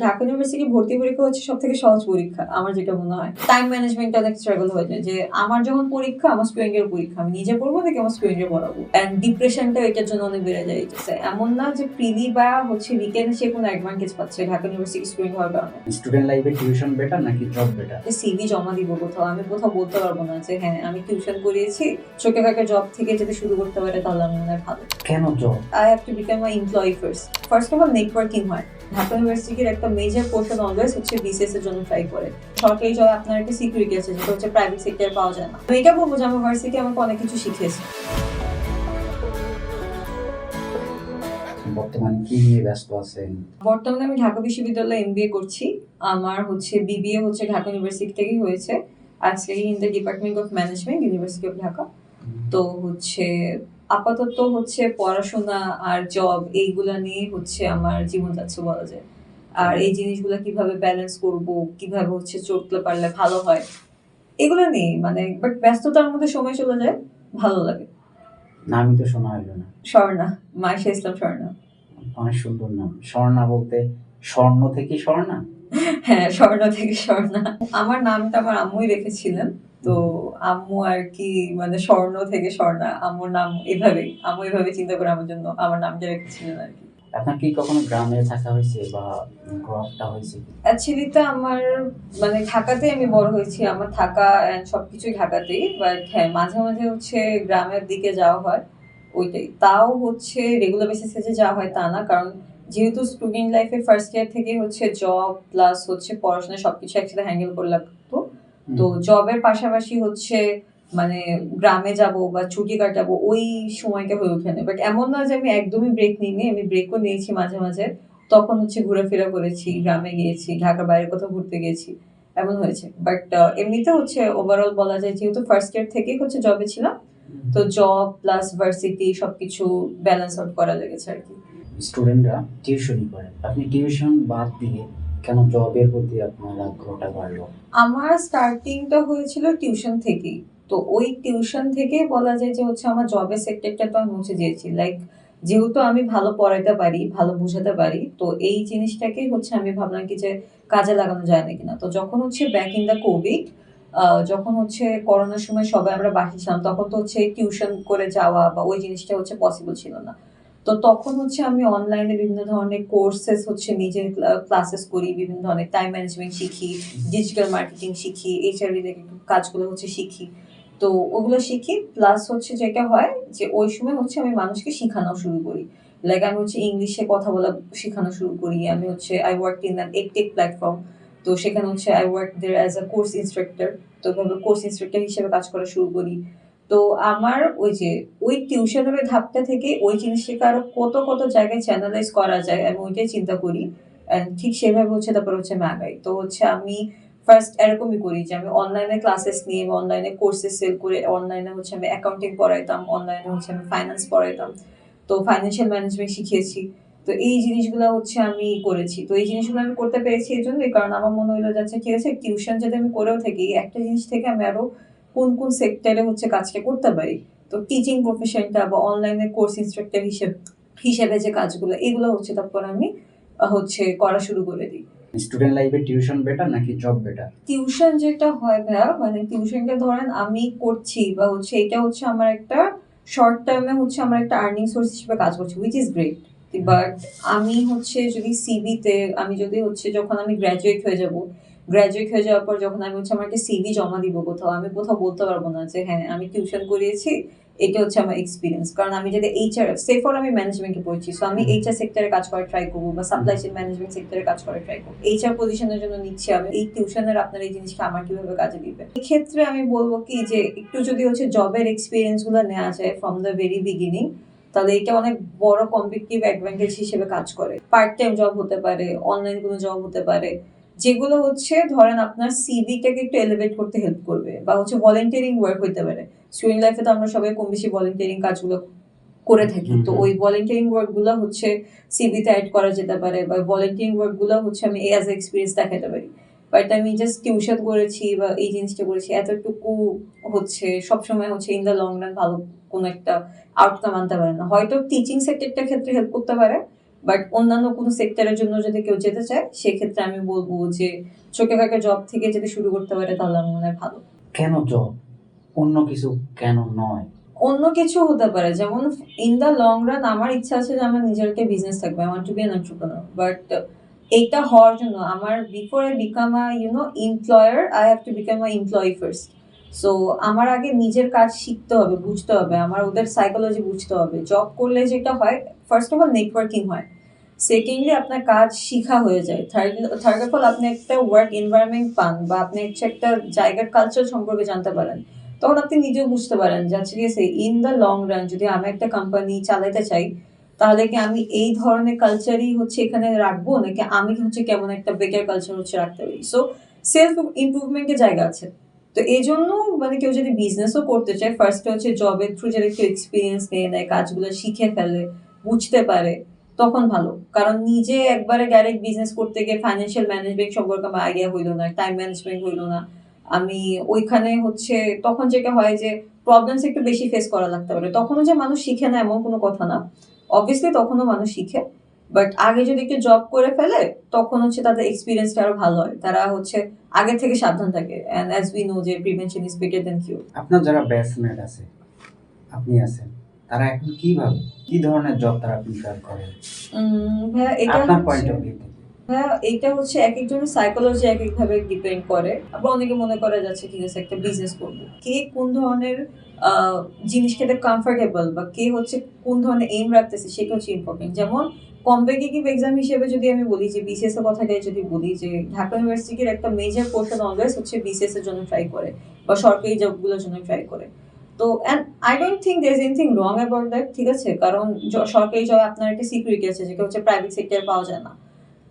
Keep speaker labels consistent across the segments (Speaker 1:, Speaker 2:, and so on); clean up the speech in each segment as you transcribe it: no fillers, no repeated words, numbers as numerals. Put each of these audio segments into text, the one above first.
Speaker 1: Dhaka university ভর্তি পরীক্ষা হচ্ছে সবথেকে সহজ পরীক্ষা। আমার যেটা মনে হয়। টাইম ম্যানেজমেন্টটা অনেক স্ট্রাগল হয়ে যায় যে আমার যখন পরীক্ষা, আমার স্টুডেন্টের পরীক্ষা। আমি নিজে পড়বো নাকি আমার স্টুডেন্টকে পড়াবো? অ্যান্ড ডিপ্রেশনটা এটার জন্য অনেক বেড়ে যায়। এমন না যে প্রিলি বা উইকেন্ডে সে কোনো অ্যাডভান্টেজ পাচ্ছে ঢাকা ইউনিভার্সিটি স্টুডেন্ট হওয়ার কারণে।
Speaker 2: স্টুডেন্ট লাইফে টিউশন বেটার নাকি জব বেটার?
Speaker 1: সিভি জমা দিব কোথাও। আমি কোথাও বলতে পারবো না যে হ্যাঁ, আমি টিউশন করিয়েছি। ছোটখাটো জব থেকে যদি শুরু করতে পারে তাহলে আমার মনে হয় ভালো।
Speaker 2: কেন job?
Speaker 1: I have to become an employee first. First of all, networking হয়। ঢাকা ইউনিভার্সিটির একটা মেজর পোর্শন অলওয়েজ হচ্ছে বিসিএস এর জন্য ট্রাই করে। সরকারি জব আপনার একটা সিকিউরিটি আছে যেটা হচ্ছে প্রাইভেট সেক্টরে পাওয়া যায় না। তো এটা বলবো যে আমার ভার্সিটি আমাকে অনেক কিছু শিখিয়েছে।
Speaker 2: বর্তমানে কি নিয়ে ব্যস্ত আছেন?
Speaker 1: বর্তমানে আমি ঢাকা বিশ্ববিদ্যালয়ে এমবিএ করছি। আমার বিবিএ হচ্ছে ঢাকা ইউনিভার্সিটি থেকেই হয়েছে। আজকে in the department of management, university of Dhaka. তো আপাতত পড়াশোনা আর জব এইগুলা নিয়ে আমার জীবন যাচ্ছে বলা যায়। আর এই জিনিসগুলা কিভাবে ব্যালেন্স করব, কিভাবে চলতে পারলে ভালো হয়, এগুলো নিয়ে বাট ব্যস্ততার মধ্যে সময় চলে যায়, ভালো লাগে।
Speaker 2: নামই তো শোনা হইল না।
Speaker 1: স্বর্ণা, মায়েশা ইসলাম স্বর্ণা।
Speaker 2: অনেক সুন্দর নাম। স্বর্ণা বলতে স্বর্ণ থেকে স্বর্ণা?
Speaker 1: হ্যাঁ, স্বর্ণা থেকে স্বর্ণা। আমার নামটা আমার আম্মুই রেখেছিলেন। তো আম্মু আর কি স্বর্ণ থেকে স্বর্ণা, আম্মুর নাম এভাবেই। আম্মু এভাবে চিন্তা করে আমার জন্য আমার নামটা রেখেছিলেন আর কি।
Speaker 2: আপনার কি কখনো গ্রামে থাকা হয়েছে বা গ্রো আপটা হয়েছে?
Speaker 1: অ্যাকচুয়ালি তো আমার ঢাকাতেই আমি বড় হয়েছি। আমার থাকা অ্যান্ড সবকিছুই ঢাকাতেই। বাট হ্যাঁ, মাঝে, মাঝে গ্রামের দিকে যাওয়া হয়। ওইটাই। তাও রেগুলার বেসিসে যে যাওয়া হয় তা না। কারণ যেহেতু স্টুডেন্ট লাইফে ফার্স্ট ইয়ার থেকেই জব প্লাস পড়াশোনা সবকিছু একসাথে হ্যান্ডেল করে লাগতো। তো জবের পাশাপাশি গ্রামে যাবো বা ছুটি কাটাবো ওই সময়টা হয়ে ওঠে না। বাট এমন না যে আমি একদমই ব্রেক নিইনি। আমি ব্রেকও নিয়েছি মাঝে, মাঝে। তখন ঘোরাফেরা করেছি, গ্রামে গিয়েছি, ঢাকার বাইরে কোথাও ঘুরতে গেছি। এমন হয়েছে। বাট এমনিতে ওভারঅল বলা যায় যেহেতু ফার্স্ট ইয়ার থেকেই জবে ছিলাম। তো জব প্লাস ভার্সিটি সবকিছু ব্যালেন্স আউট করা লেগেছে আর কি।
Speaker 2: স্টুডেন্টরা টিউশনই করে। আপনি টিউশন বাদ দিয়ে কেন জবের প্রতি আপনার আগ্রহটা বাড়লো?
Speaker 1: আমার স্টার্টিংটা হয়েছিল টিউশন থেকেই। তো ওই টিউশন থেকে বলা যায় যে আমার জবের সেক্টরটা তো আমি চেয়েছি। লাইক যেহেতু আমি ভালো পড়াইতে পারি, ভালো বুঝাতে পারি, তো এই জিনিসটাকেই আমি ভাবলাম কি যে কাজে লাগানো যায় না কিনা। তো যখন ব্যাক ইন দ্য কোভিড, যখন করোনার সময় সবাই আমরা বাসায় ছিলাম, তখন তো টিউশন করে যাওয়া বা ওই জিনিসটা পসিবল ছিল না। তো তখন আমি অনলাইনে বিভিন্ন ধরনের কোর্সেস নিজের ক্লাসেস করি, বিভিন্ন ধরনের টাইম ম্যানেজমেন্ট শিখি, ডিজিটাল মার্কেটিং শিখি, এইচআর রিলেটেড কাজগুলো শিখি। তো ওগুলো শিখি প্লাস যেটা হয় যে ওই সময় আমি মানুষকে শিখানো শুরু করি। লাইক আমি ইংলিশে কথা বলা শেখানো শুরু করি। আমি I work in an edtech platform. তো সেখানে I work there as a course instructor. তো কোর্স ইনস্ট্রাক্টর হিসেবে কাজ করা শুরু করি। তো আমার ওই টিউশনের ধাপটা থেকে ওই জিনিসটাকে আরো কত, কত জায়গায় চ্যানেলাইজ করা যায় আমি ওইটাই চিন্তা করি। অ্যান্ড ঠিক সেভাবে তারপর আমি আগাই। তো আমি ফার্স্ট এরকমই করি যে আমি অনলাইনে ক্লাসেস নিয়ে বা অনলাইনে কোর্সেস সেল করে অনলাইনে আমি অ্যাকাউন্টিং পড়াইতাম, অনলাইনে আমি ফাইন্যান্স পড়াইতাম। তো ফাইন্যান্সিয়াল ম্যানেজমেন্ট শিখিয়েছি। তো এই জিনিসগুলো আমি করেছি। তো এই জিনিসগুলো আমি করতে পেরেছি এজন্যই কারণ আমার মনে হইলো যে আচ্ছা ঠিক আছে, টিউশন যদি আমি করেও থাকি, একটা জিনিস থেকে আমি আরো কোন, কোন সেক্টরে কাজটা করতে পারি। তো টিচিং প্রফেশনটা বা অনলাইনে কোর্স ইনস্ট্রাক্টর হিসেবে যে কাজগুলো এগুলো তারপর আমি করা শুরু করে দিই।
Speaker 2: স্টুডেন্ট লাইফে টিউশন বেটার নাকি জব বেটার?
Speaker 1: টিউশন যেটা হয় ভাইয়া, টিউশনটা ধরেন আমি করছি বা এটা আমার একটা শর্ট টার্মে আমার একটা আর্নিং সোর্স হিসেবে কাজ করছে, হুইচ ইজ গ্রেট। বাট আমি যদি সিভিতে আমি যদি যখন আমি গ্রাজুয়েট হয়ে যাওয়ার পর যখন আমি আমার একটা সিভি জমা দিব কোথাও, আমি কোথাও বলতে পারবো না যে হ্যাঁ আমি টিউশন করিয়েছি, এটা আমার এক্সপিরিয়েন্স। কারণ আমি যদি এইচআর ফর আমি ম্যানেজমেন্টে পড়ছি, সো আমি এইচআর সেক্টরে কাজ করার ট্রাই করবো বা সাপ্লাই চেইন ম্যানেজমেন্ট সেক্টরে কাজ করার ট্রাই করবো। এইচআর পজিশনের জন্য নিচ্ছি আমি, এই টিউশনের আপনার এই জিনিসটা আমার কিভাবে কাজে দিবে। এক্ষেত্রে আমি বলবো কি যে একটু যদি জবের এক্সপিরিয়েন্স গুলো নেওয়া যায় ফ্রম দ্য ভেরি বিগিনিং, তাহলে এটা অনেক বড় কম্পিটিটিভ অ্যাডভান্টেজ হিসেবে কাজ করে। পার্ট টাইম জব হতে পারে, অনলাইন কোনো জব হতে পারে, যেগুলো ধরেন আপনার সিভিটাকে একটু এলিভেট করতে হেল্প করবে বা ভলান্টিয়ারিং ওয়ার্ক হইতে পারে। স্টুডেন্ট লাইফে তো আমরা সবাই কম বেশি ভলান্টিয়ারিং কাজগুলো করে থাকি। তো ওই ভলান্টিয়ারিং ওয়ার্ক গুলো সিভিতে অ্যাড করা যেতে পারে বা ভলান্টিয়ারিং ওয়ার্ক গুলো আমি অ্যাজ এক্সপিরিয়েন্স দেখাতে পারি। বাট আমি জাস্ট টিউশন করেছি বা এই জিনিসটা করেছি এতটুকু সবসময় ইন দ্য লং রান ভালো কোনো একটা আউটকাম আনতে পারে না। হয়তো টিচিং সেক্টরটার ক্ষেত্রে হেল্প করতে পারে, বাট অন্যান্য কোনো সেক্টরের জন্য যদি কেউ যেতে চায় সেক্ষেত্রে আমি বলবো যে ছোটখাটো জব থেকে যদি শুরু করতে পারে তাহলে আমার মনে হয় ভালো।
Speaker 2: কেন জব, অন্য কিছু কেন নয়?
Speaker 1: অন্য কিছু হতে পারে, যেমন ইন দ্য লং রান আমার ইচ্ছা আছে যে আমার নিজের একটা বিজনেস থাকবে, I want to be an entrepreneur, but এইটা হওয়ার জন্য আমার before I become a employer I have to become a employee first. So আমার আগে নিজের কাজ শিখতে হবে, বুঝতে হবে, আমার ওদের সাইকোলজি বুঝতে হবে। জব করলে যেটা হয়, ফার্স্ট অফ অল নেটওয়ার্কিং হয়, সেকেন্ডলি আপনার কাজ শিখা হয়ে যায়, থার্ড অফ অল আপনি একটা ওয়ার্ক এনভায়রনমেন্ট পান বা আপনি একটা জায়গার কালচার সম্পর্কে জানতে পারেন। তখন আপনি নিজেও বুঝতে পারেন যে আচ্ছা ঠিক আছে, ইন দ্য লং রান যদি আমি একটা কোম্পানি চালাতে চাই তাহলে কি আমি এই ধরনের কালচারই হচ্ছে এখানে রাখবো, নাকি আমি হচ্ছে কেমন একটা বেটার কালচার হচ্ছে রাখতে পারি। সো সেলফ ইমপ্রুভমেন্টের জায়গা আছে। তো এই জন্য মানে কেউ যদি বিজনেসও করতে চায় ফার্স্টে হচ্ছে জবের থ্রু যদি একটু এক্সপিরিয়েন্স নিয়ে নেয়, কাজগুলো শিখে ফেলে, বুঝতে পারে, তখন ভালো। কারণ নিজে একবারে ডাইরেক্ট বিজনেস করতে গিয়ে ফাইন্যান্সিয়াল ম্যানেজমেন্ট সম্পর্কে আমার আইডিয়া হইলো না, টাইম ম্যানেজমেন্ট হইলো না, আমি ওইখানে হচ্ছে তখন যেটা হয় যে প্রবলেমস একটু বেশি ফেস করা লাগতে পারে। তখনও যে মানুষ শিখে না এমন কোনো কথা না, অবভিয়াসলি তখনও মানুষ শিখে, বাট আগে যদি একটু জব করে ফেলে তখন হচ্ছে তাদের এক্সপিরিয়েন্সটা আরো ভালো হয়, তারা হচ্ছে আগে থেকে সাবধান থাকে। অ্যান্ড অ্যাজ উই নো যে প্রিভেনশন ইজ বেটার দ্যান কিউর।
Speaker 2: আপনার যারা ব্যাচমেট আছে, আপনি আছেন, তারা এখন কিভাবে, কি ধরনের জব তারা প্রিফার করে
Speaker 1: ভাইয়া এটা
Speaker 2: আপনার
Speaker 1: হচ্ছে
Speaker 2: পয়েন্ট অফ ভিউ থেকে?
Speaker 1: হ্যাঁ, এইটা হচ্ছে একেকজনের সাইকোলজি একেকভাবে ডিপেন্ড করে। আবার অনেকে মনে করে যাচ্ছে ঠিক আছে একটা বিজনেস করবো। কে কোন ধরনের জিনিস খেতে কমফোর্টেবল বা কে হচ্ছে কোন ধরনের এইম রাখতেছে সেটা হচ্ছে ইম্পর্টেন্ট। যেমন কম্পিটিটিভ এক্সাম হিসেবে যদি আমি বলি যে বিসিএস এর কথাটাই যদি বলি, যে ঢাকা ইউনিভার্সিটির একটা মেজর পোর্শন অলওয়েজ হচ্ছে বিসিএস এর জন্য ট্রাই করে বা সরকারি জবগুলোর জন্য ট্রাই করে। তো and I don't think there is anything wrong about that, ঠিক আছে? কারণ সরকারি জব আপনার একটা সিকিউরিটি আছে যেটা হচ্ছে প্রাইভেট সেক্টরে পাওয়া যায় না।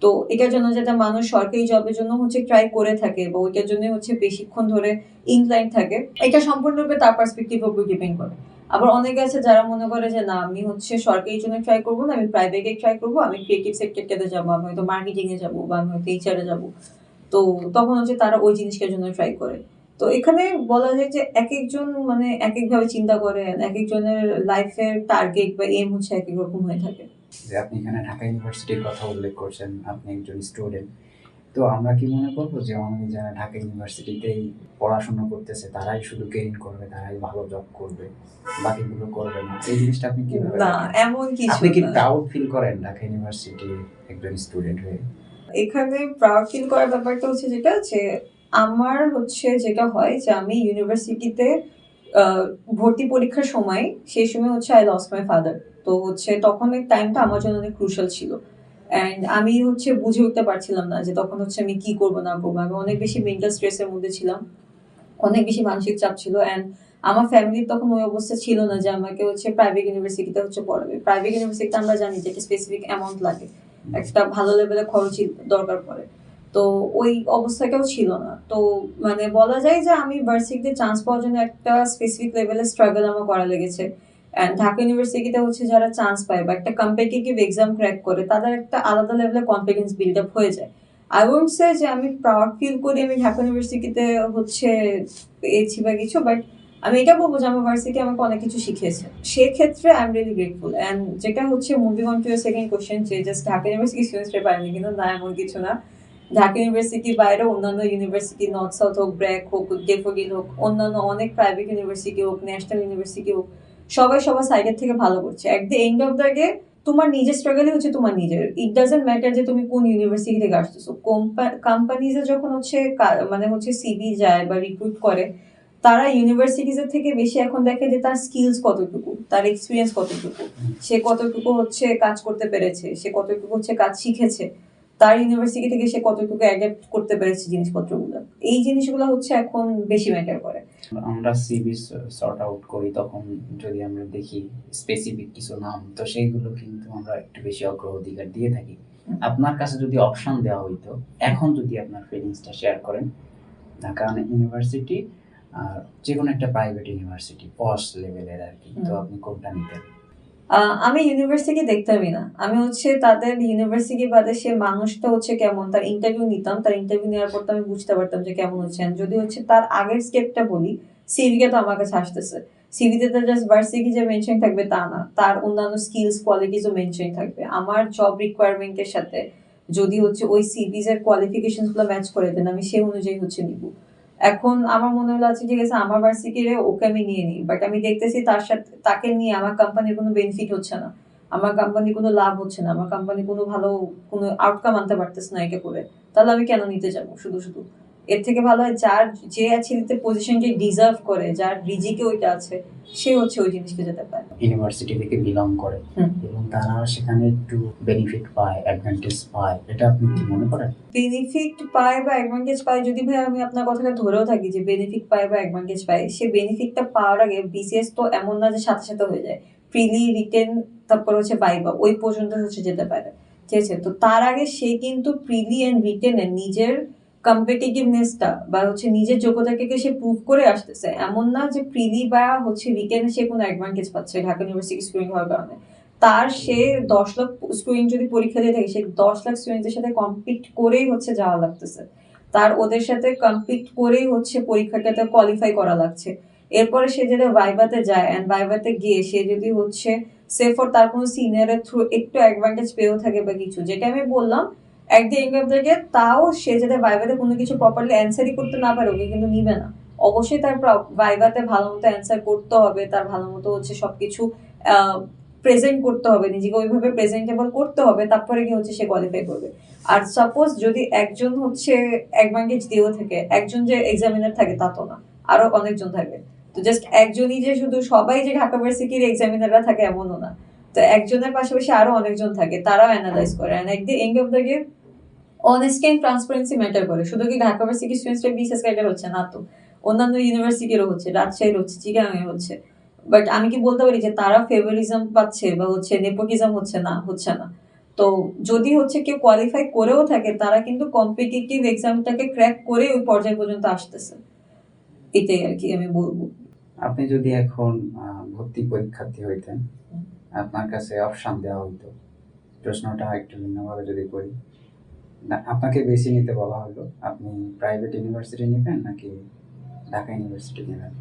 Speaker 1: তো এটার জন্য যাতে মানুষ সরকারি জবের জন্য হচ্ছে ট্রাই করে থাকে বা ওইটার জন্য হচ্ছে বেশিক্ষণ ধরে ইনক্লাইন থাকে, এটা সম্পূর্ণরূপে তার পার্সপেক্টিভের উপর ডিপেন্ড করে। আবার অনেকে আছে যারা মনে করে যে না আমি হচ্ছে সরকারি জন্য ট্রাই করবো না, আমি প্রাইভেটে ট্রাই করবো, আমি ক্রিয়েটিভ সেক্টরটাতে যাবো, আমি হয়তো মার্কেটিং এ যাবো বা আমি হয়তো এইচআর এ যাবো। তো তখন হচ্ছে তারা ওই জিনিসটার জন্য ট্রাই করে। তো এখানে বলা যায় যে একেকজন মানে একেকভাবে চিন্তা করে, একেকজনের লাইফের টার্গেট বা এম হচ্ছে একেক রকম হয়ে থাকে।
Speaker 2: যে আপনি এখানে ঢাকা ইউনিভার্সিটির কথা উল্লেখ করছেন, আপনি একজন স্টুডেন্ট, তো আমরা কি মনে করবো যে অনেকে যারা ঢাকা ইউনিভার্সিটিতেই পড়াশোনা করতেছে তারাই শুধু গেইন করবে, তারাই ভালো জব করবে, বাকিগুলো করবে না? এই জিনিসটা আপনি কিভাবে
Speaker 1: না,
Speaker 2: দেখেন?
Speaker 1: এমন কিছু
Speaker 2: আপনি কি
Speaker 1: না।
Speaker 2: প্রাউড ফিল করেন ঢাকা ইউনিভার্সিটির একজন স্টুডেন্ট হয়ে?
Speaker 1: এখানে প্রাউড ফিল করার ব্যাপারটা হচ্ছে যেটা যে আমার হচ্ছে যেটা হয় যে আমি ইউনিভার্সিটিতে ভর্তি পরীক্ষার সময়, সেই সময় হচ্ছে আই লস্ট মাই ফাদার। তো হচ্ছে তখন এই টাইমটা আমার জন্য অনেক ক্রুশাল ছিল, অ্যান্ড আমি হচ্ছে বুঝে উঠতে পারছিলাম না যে তখন হচ্ছে আমি কি করবো না করবো। আমি অনেক বেশি মেন্টাল স্ট্রেসের মধ্যে ছিলাম, অনেক বেশি মানসিক চাপ ছিল, অ্যান্ড আমার ফ্যামিলির তখন ওই অবস্থা ছিল না যে আমাকে হচ্ছে প্রাইভেট ইউনিভার্সিটিতে হচ্ছে পড়াবে। প্রাইভেট ইউনিভার্সিটিতে আমরা জানি যে একটা স্পেসিফিক অ্যামাউন্ট লাগে, একটা ভালো লেভেলের খরচই দরকার পড়ে। তো ওই অবস্থাটাও ছিল না। তো মানে বলা যায় যে আমি ভার্সিটিতে চান্স পাওয়ার জন্য একটা স্পেসিফিক লেভেলের স্ট্রাগল আমার করা লেগেছে। অ্যান্ড ঢাকা ইউনিভার্সিটিতে হচ্ছে যারা চান্স পায় বা একটা কম্পিটিটিভ এক্সাম ক্র্যাক করে তাদের একটা আলাদা লেভেলের কনফিডেন্স বিল্ড আপ হয়ে যায়। আই ওন্ট সে যে আমি প্রাউড ফিল করি আমি ঢাকা ইউনিভার্সিটিতে হচ্ছে পেয়েছি বা কিছু, বাট আমি এটা বলবো যে আমার ভার্সিটি আমাকে অনেক কিছু শিখিয়েছে, সেক্ষেত্রে I am really grateful. And যেটা হচ্ছে moving on to year second question, যে জাস্ট ঢাকা ইউনিভার্সিটি স্টুডেন্টসরা পারেনি, কিন্তু না, এমন কিছু না। ঢাকা ইউনিভার্সিটির বাইরে অন্যান্য ইউনিভার্সিটি, নর্থ সাউথ হোক, ব্র্যাক হোক, ডেফোডিল হোক, অন্যান্য অনেক প্রাইভেট ইউনিভার্সিটি হোক, ন্যাশনাল ইউনিভার্সিটি হোক, সবাই সবার সাইডের থেকে ভালো করছে। At the end of the day তোমার নিজের স্ট্রাগলই হচ্ছে তোমার নিজের। ইট ডাজন্ট ম্যাটার যে তুমি কোন ইউনিভার্সিটি থেকে আসতেছো। কোম্পানিজে যখন হচ্ছে মানে হচ্ছে সিভি যায় বা রিক্রুট করে, তারা ইউনিভার্সিটিজের থেকে বেশি এখন দেখে যে তার স্কিলস কতটুকু, তার এক্সপিরিয়েন্স কতটুকু, সে কতটুকু হচ্ছে কাজ করতে পেরেছে, সে কতটুকু হচ্ছে কাজ শিখেছে, তার ইউনিভার্সিটি থেকে সে কতটুকু অ্যাডাপ্ট করতে পেরেছে জিনিসপত্রগুলো। এই জিনিসগুলো হচ্ছে এখন বেশি ম্যাটার করে।
Speaker 2: আমরা সিভি সর্ট আউট করি, তখন যদি আমরা দেখি স্পেসিফিক কিছু নাম, তো সেইগুলো কিন্তু আমরা একটু বেশি অগ্রাধিকার দিয়ে থাকি। আপনার কাছে যদি অপশন দেওয়া হইতো, এখন যদি আপনার ফিলিংসটা শেয়ার করেন, ঢাকা ইউনিভার্সিটি আর যে কোনো একটা প্রাইভেট ইউনিভার্সিটি পশ লেভেলের আর কি, তো আপনি কোনটা নিতেন?
Speaker 1: আমি ইউনিভার্সিটি দেখতামই না। আমি হচ্ছে তাদের ইউনিভার্সিটি বাদে সে মানুষটা হচ্ছে কেমন, তার ইন্টারভিউ নিতাম। তার ইন্টারভিউ নেওয়ার পর তো আমি বুঝতে পারতাম যে কেমন হচ্ছে। And যদি হচ্ছে তার আগের স্টেপটা বলি, সিভিটা তো আমার কাছে আসতেছে। সিভিতে তো জাস্ট ভার্সিটি যে মেনশন থাকবে তা না, তার অন্যান্য স্কিলস কোয়ালিটিসও মেনশন থাকবে। আমার জব রিকোয়ারমেন্টের সাথে যদি হচ্ছে ওই সিভিজ এর কোয়ালিফিকেশন গুলো ম্যাচ করে দেন, আমি সেই অনুযায়ী হচ্ছে নিব। এখন আমার মনে হলো আচ্ছা ঠিক আছে আমার ভার্সিটির ওকে আমি নিয়ে নিই, বাট আমি দেখতেছি তার সাথে তাকে নিয়ে আমার কোম্পানির কোনো বেনিফিট হচ্ছে না, আমার কোম্পানি কোনো লাভ হচ্ছে না, আমার কোম্পানি কোনো ভালো কোনো আউটকাম আনতে পারতেছে না একে করে, তাহলে আমি কেন নিতে যাবো শুধু শুধু? এর থেকে ভালো হয় যার যে ছেলেতে পজিশনকে ডিজার্ভ করে, যার রিজিকে ওইটা আছে, সে হচ্ছে ওই জিনিসকে যেতে পারে।
Speaker 2: ইউনিভার্সিটি থেকে বিলং করে এবং তারা সেখানে একটু বেনিফিট পায়, অ্যাডভান্টেজ পায়, এটা আপনি কি মনে করেন?
Speaker 1: বেনিফিট পায় বা অ্যাডভান্টেজ পায়, যদি ভাই আমি আপনার কথাটা ধরেও থাকি যে বেনিফিট পায় বা অ্যাডভান্টেজ পায়, সে বেনিফিটটা পাওয়ার আগে বিসিএস তো এমন না যে সাথে সাথে হয়ে যায়, প্রিলি রিটেন তারপর হচ্ছে ভাইবা ওই পর্যন্ত হচ্ছে যেতে পারে, ঠিক আছে? তো তার আগে সে কিন্তু প্রিলি এন্ড রিটেনে নিজের কম্পিটিটিভনেসটা বা হচ্ছে নিজের যোগ্যতাকে সে প্রুভ করে আসতেছে। এমন না যে প্রিলি বা হচ্ছে রিটেনে সে কোনো অ্যাডভান্টেজ পাচ্ছে ঢাকা ইউনিভার্সিটি স্টুডেন্ট হওয়ার কারণে। তার সে 10 লাখ স্টুডেন্ট যদি পরীক্ষা দিয়ে থাকে, সে 10 লাখ স্টুডেন্টের সাথে কম্পিট করেই হচ্ছে যাওয়া লাগতেছে, তার ওদের সাথে কম্পিট করেই হচ্ছে পরীক্ষাটাতে কোয়ালিফাই করা লাগছে। এরপরে সে যদি ভাইভাতে যায় এন্ড ভাইভাতে গিয়ে সে যদি হচ্ছে সে ফর তার কোনো সিনিয়রের থ্রু একটু অ্যাডভান্টেজ পেয়েও থাকে বা কিছু, যেটা আমি বললাম এক দি এন্ড অফ দ্য ডে, তাও সে যদি ভাইভাতে কোনো কিছু প্রপারলি অ্যান্সারই করতে না পারে ওকে কিন্তু নিবে না। অবশ্যই তার ভাইভাতে ভালো মতো অ্যান্সার করতে হবে, তার ভালো মতো হচ্ছে সবকিছু প্রেজেন্ট করতে হবে, নিজেকে ওইভাবে প্রেজেন্টেবল করতে হবে, তারপরে কি হচ্ছে সে কোয়ালিফাই করবে। আর সাপোজ যদি একজন হচ্ছে অ্যাডভান্টেজ দিয়েও থাকে, একজন যে এক্সামিনার থাকে তা তো না, আরো অনেকজন থাকে। তো জাস্ট একজনই যে শুধু সবাই যে ঢাকা ভার্সিটির এক্সামিনাররা থাকে এমনও না, তো একজনের পাশাপাশি আরো অনেকজন থাকে, তারাও অ্যানালাইজ করে। And at the end of the day honesty and transparency matter করে। শুধু কি ঢাকা ভার্সিটি স্টুডেন্টসরা বিসিএস ক্যাডার হচ্ছে না তো, অন্যান্য ইউনিভার্সিটিরও হচ্ছে, রাজশাহীর হচ্ছে, চিটাগাং এর হচ্ছে। বাট আমি কি বলতে পারি যে তারা ফেভারিজম পাচ্ছে বা হচ্ছে নেপোটিজম হচ্ছে না? হচ্ছে না। তো যদি হচ্ছে কেউ কোয়ালিফাই করেও থাকে, তারা কিন্তু কম্পিটিটিভ এক্সামটাকে ক্র্যাক করে ওই পর্যায় পর্যন্ত আসতেছে। এটাই আর কি আমি বলবো।
Speaker 2: আপনি যদি এখন ভর্তি পরীক্ষার্থী হইতেন, আপনার কাছে অপশন দেওয়া হইতো, প্রশ্নটা একটু ভিন্নভাবে যদি করি, না আপনাকে বেছে নিতে বলা হলো, আপনি প্রাইভেট ইউনিভার্সিটি নেবেন নাকি ঢাকা ইউনিভার্সিটি নেবেন?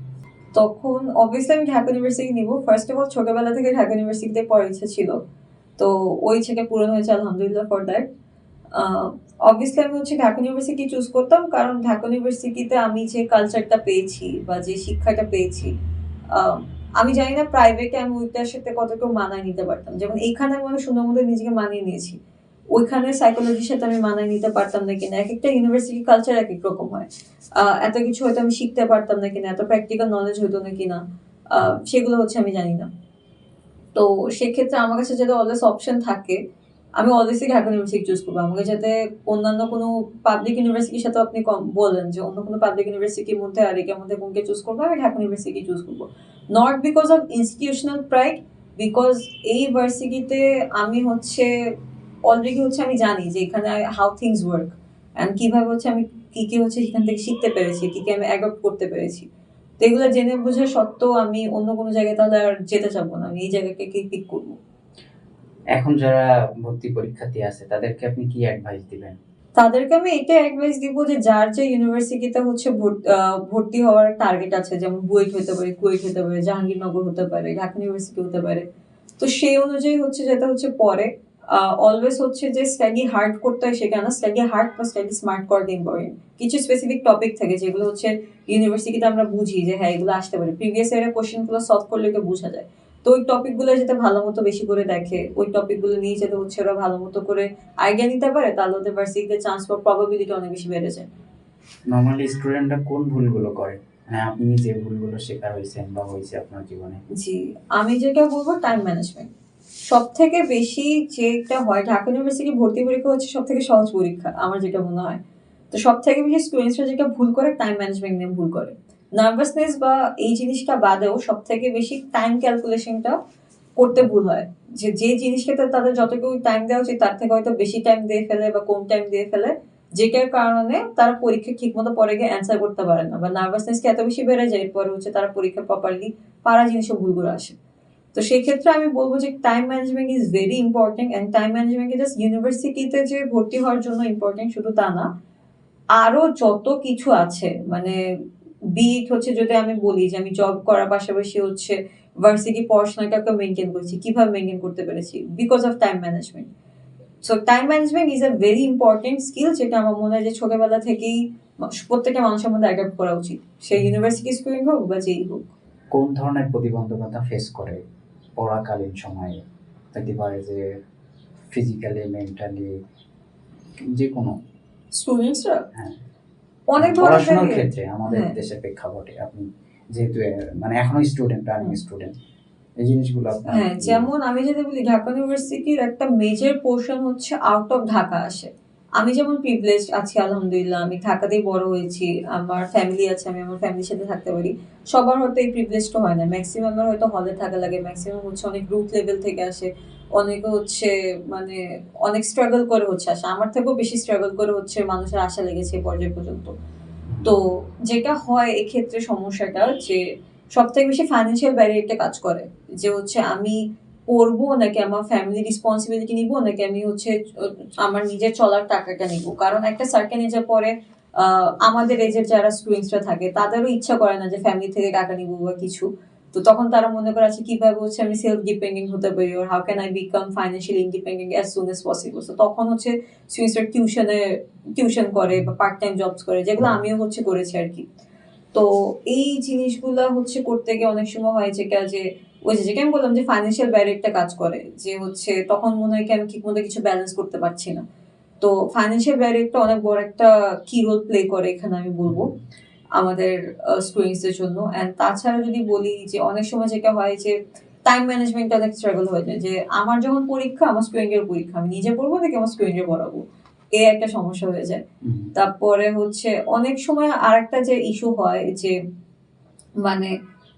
Speaker 1: তখন অবভিয়াসলি আমি ঢাকা ইউনিভার্সিটি নিব। ফার্স্ট অফ অল ছোটবেলা থেকে ঢাকা ইউনিভার্সিটিতে পড়ার ইচ্ছা ছিল, তো ওই ইচ্ছাটা পূরণ হয়েছে আলহামদুলিল্লাহ ফর দ্যাট। অবভিয়াসলি আমি হচ্ছে ঢাকা ইউনিভার্সিটি চুজ করতাম, কারণ ঢাকা ইউনিভার্সিটিতে আমি যে কালচারটা পেয়েছি বা যে শিক্ষাটা পেয়েছি, আহ, আমি জানি না প্রাইভেটে আমি ওইটার সাথে কতটুকু মানায় নিতে পারতাম। যেমন এইখানে আমি অনেক সুন্দর মতো নিজেকে মানিয়ে নিয়েছি, ওইখানে সাইকোলজির সাথে আমি মানায় নিতে পারতাম না কিনা, এক একটা ইউনিভার্সিটি কালচার এক এক রকম হয়। এত কিছু হয়তো আমি শিখতে পারতাম না কিনা, এত প্র্যাকটিক্যাল নলেজ হতো না কিনা, সেগুলো হচ্ছে আমি জানি না। তো সেক্ষেত্রে আমার কাছে যাতে অলওয়েজ অপশন থাকে, আমি অলওয়েজই ঢাকা ইউনিভার্সিটি চুজ করবো। আমাকে যাতে অন্যান্য কোনো পাবলিক ইউনিভার্সিটির সাথে আপনি বলেন যে অন্য কোনো পাবলিক ইউনিভার্সিটির মধ্যে আর এটার মধ্যে কোনকে চুজ করবো, আমি ঢাকা ইউনিভার্সিটি চুজ করবো। Not because of institutional pride, because এই ভার্সিটিতে আমি হচ্ছে অলরেডি হচ্ছে আমি জানি যে এখানে হাউ থিংস ওয়ার্ক অ্যান্ড কিভাবে হচ্ছে আমি কি কি হচ্ছে এখান থেকে শিখতে পেরেছি, কি কি আমি অ্যাডপ্ট করতে পেরেছি। তো এগুলো জেনে বোঝা সত্ত্বেও আমি অন্য কোনো জায়গায় তাহলে আর যেতে চাবো না, আমি এই জায়গাকে পিক করবো।
Speaker 2: এখন যারা ভর্তি পরীক্ষার্থী আছে তাদেরকে আপনি কি অ্যাডভাইস দিবেন?
Speaker 1: তাদেরকে আমি এটা অ্যাডভাইস দিব যে যার যে ইউনিভার্সিটিতে হচ্ছে ভর্তি হওয়ার টার্গেট আছে, যেমন বুয়েট হতে পারে, কুয়েট হতে পারে, জাহাঙ্গীরনগর হতে পারে, ঢাকা ইউনিভার্সিটি হতে পারে, তো সেই অনুযায়ী হচ্ছে যেটা হচ্ছে পরে অলওয়েজ হচ্ছে যে স্টাডি হার্ড করতে হয় সেখানে, স্টাডি হার্ড বা স্টাডি স্মার্ট করাটা ইম্পর্টেন্ট। কিছু স্পেসিফিক টপিক থাকে যেগুলো হচ্ছে ইউনিভার্সিটিতে আমরা বুঝি যে হ্যাঁ এগুলো আসতে পারে, প্রিভিয়াস ইয়ারের কোশ্চেনগুলো সলভ করলে এটা বোঝা যায়। তো ওই টপিকগুলো যাতে ভালো মতো বেশি করে দেখে, ওই টপিকগুলো নিয়ে যাতে হচ্ছে ওরা ভালো মতো করে আইডিয়া নিতে পারে, তাহলে ওদের ভার্সিটিতে চান্স পাওয়ার প্রবাবিলিটি অনেক বেশি বেড়ে যায়।
Speaker 2: নর্মালি স্টুডেন্টরা কোন ভুলগুলো করে, মানে আপনি যে ভুলগুলো শেখার হয়েছেন বা হয়েছে আপনার জীবনে?
Speaker 1: জি, আমি যেটা বলবো টাইম ম্যানেজমেন্ট সব থেকে বেশি যেটা হয়। ঢাকা ইউনিভার্সিটি ভর্তি পরীক্ষা হচ্ছে সব থেকে সহজ পরীক্ষা আমার যেটা মনে হয়। তো সব থেকে বেশি স্টুডেন্টসরা যেটা ভুল করে টাইম ম্যানেজমেন্ট নিয়ে ভুল করে। নার্ভাসনেস বা এই জিনিসটা বাদেও সব থেকে বেশি টাইম ক্যালকুলেশনটা করতে ভুল হয়, যে যে জিনিসটাতে তাদের যতটুকু টাইম দেওয়া উচিত তার থেকে হয়তো বেশি টাইম দিয়ে ফেলে বা কম টাইম দিয়ে ফেলে, যেটার কারণে তারা পরীক্ষা ঠিক মতো পরে গিয়ে অ্যান্সার করতে পারে না, বা নার্ভাসনেসকে এত বেশি বেড়ে যায় এরপরে হচ্ছে তারা পরীক্ষা প্রপারলি পারা জিনিসও ভুল করে আসে। তো সেই ক্ষেত্রে আমি বলবো যে time management is very important, and time management just ইউনিভার্সিটিতে যে ভর্তি হওয়ার জন্য ইম্পর্টেন্ট শুধু তা না, আরো যত কিছু আছে মানে বিট হচ্ছে যদি আমি বলি যে আমি জব করার পাশাপাশি হচ্ছে ভার্সিটি পড়াশোনাটাকে মেনটেন করেছি, কিভাবে মেনটেন করতে পেরেছি? Because of time management. So time management is a very important skill, যেটা আমার মনে হয় যে ছোটবেলা থেকেই প্রত্যেকটা মানুষের মধ্যে অ্যাডাপ্ট করা উচিত, সে ইউনিভার্সিটি স্টুডেন্ট হোক বা যেই হোক।
Speaker 2: কোন ধরনের প্রতিবন্ধকতা ফেস করে পড়াকালীন সময়ে? হতে পারে যে ফিজিক্যালি, মেন্টালি, যে কোনো।
Speaker 1: স্টুডেন্টসরা
Speaker 2: হ্যাঁ,
Speaker 1: অনেক
Speaker 2: পড়াশোনার
Speaker 1: ধরনের
Speaker 2: ক্ষেত্রে আমাদের
Speaker 1: হ্যাঁ
Speaker 2: দেশের প্রেক্ষাপটে আপনি যেহেতু মানে এখনো স্টুডেন্ট, রানিং স্টুডেন্ট, এই জিনিসগুলো আপনার
Speaker 1: হ্যাঁ, যেমন আমি যদি বলি ঢাকা ইউনিভার্সিটির একটা মেজর পোর্শন হচ্ছে আউট অফ ঢাকা আসে। আমি যেমন প্রিভিলেজড আছি আলহামদুলিল্লাহ, আমি ঢাকাতেই বড় হয়েছি, আমার ফ্যামিলি আছে, আমি আমার ফ্যামিলির সাথে থাকতে পারি। সবার হয়তো এই প্রিভিলেজটা হয় না, ম্যাক্সিমামের হয়তো হলে থাকা লাগে, ম্যাক্সিমাম হচ্ছে অনেক রুট লেভেল থেকে আসে, অনেকে হচ্ছে মানে অনেক স্ট্রাগল করে হচ্ছে আসে, আমার থেকেও বেশি স্ট্রাগল করে হচ্ছে মানুষের আশা লেগেছে এই পর্যায় পর্যন্ত। তো যেটা হয় এক্ষেত্রে সমস্যাটা যে সবথেকে বেশি ফাইন্যান্সিয়াল ব্যারিয়ারটা কাজ করে, যে হচ্ছে আমি পড়বো নাকি আমার ফ্যামিলি রেসপন্সিবিলিটি নিবো, নাকি আমি হচ্ছে আমার নিজের চলার টাকাটা নিবো। কারণ একটা সার্টেন এজের পরে আমাদের এজের যারা স্টুডেন্টসরা থাকে তাদেরও ইচ্ছা করে না যে ফ্যামিলি থেকে টাকা নিবো বা কিছু। তো তখন তারা মনে করে আছে কিভাবে হচ্ছে আমি সেলফ ডিপেন্ডেন্ট হতে পারি, or how can I become financially independent as soon as possible. তো তখন হচ্ছে স্টুডেন্টসরা টিউশন করে বা পার্ট টাইম জবস করে, যেগুলো আমিও হচ্ছে করেছি আর কি। তো এই জিনিসগুলা হচ্ছে করতে গিয়ে অনেক সময় হয় যে ওই যেটা আমি বললাম যে ফাইন্যান্সিয়াল ব্যারিয়ারটা কাজ করে, যে হচ্ছে তখন মনে হয় কি আমি ঠিক মতো কিছু ব্যালেন্স করতে পারছি না। তো ফাইন্যান্সিয়াল ব্যারিয়ারটা অনেক বড় একটা কি রোল প্লে করে এখানে আমি বলবো আমাদের স্টুডেন্টসদের জন্য। অ্যান্ড তাছাড়া যদি বলি যে অনেক সময় যেটা হয় যে টাইম ম্যানেজমেন্টটা অনেক স্ট্রাগল হয়ে যায়, যে আমার যখন পরীক্ষা, আমার স্টুডেন্টের পরীক্ষা, আমি নিজে পড়বো নাকি আমার স্টুডেন্টের পড়াবো, এই একটা সমস্যা হয়ে যায়। তারপরে হচ্ছে অনেক সময় আরেকটা যে ইস্যু হয় যে মানে